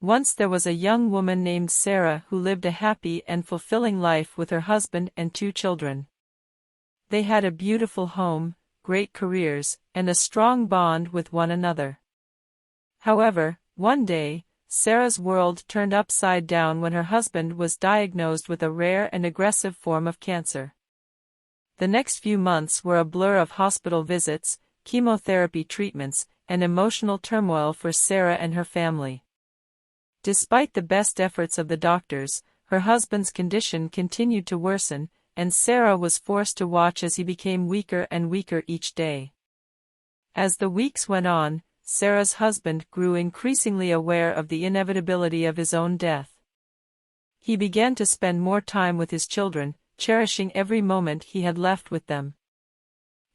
Once there was a young woman named Sarah who lived a happy and fulfilling life with her husband and 2 children. They had a beautiful home, great careers, and a strong bond with one another. However, one day, Sarah's world turned upside down when her husband was diagnosed with a rare and aggressive form of cancer. The next few months were a blur of hospital visits, chemotherapy treatments, and emotional turmoil for Sarah and her family. Despite the best efforts of the doctors, her husband's condition continued to worsen, and Sarah was forced to watch as he became weaker and weaker each day. As the weeks went on, Sarah's husband grew increasingly aware of the inevitability of his own death. He began to spend more time with his children, cherishing every moment he had left with them.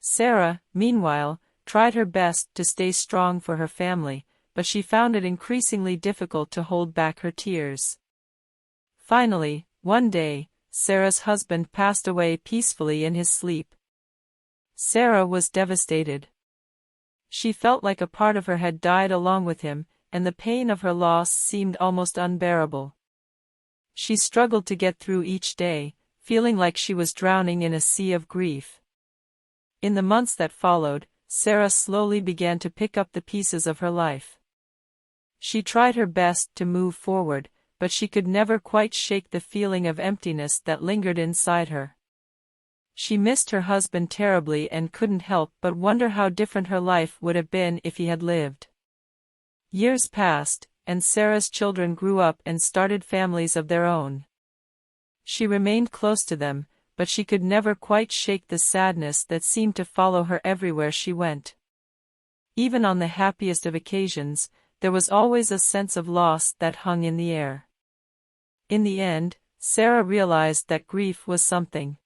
Sarah, meanwhile, tried her best to stay strong for her family, but she found it increasingly difficult to hold back her tears. Finally, one day, Sarah's husband passed away peacefully in his sleep. Sarah was devastated. She felt like a part of her had died along with him, and the pain of her loss seemed almost unbearable. She struggled to get through each day, feeling like she was drowning in a sea of grief. In the months that followed, Sarah slowly began to pick up the pieces of her life. She tried her best to move forward, but she could never quite shake the feeling of emptiness that lingered inside her. She missed her husband terribly and couldn't help but wonder how different her life would have been if he had lived. Years passed, and Sarah's children grew up and started families of their own. She remained close to them, but she could never quite shake the sadness that seemed to follow her everywhere she went. Even on the happiest of occasions, there was always a sense of loss that hung in the air. In the end, Sarah realized that grief was something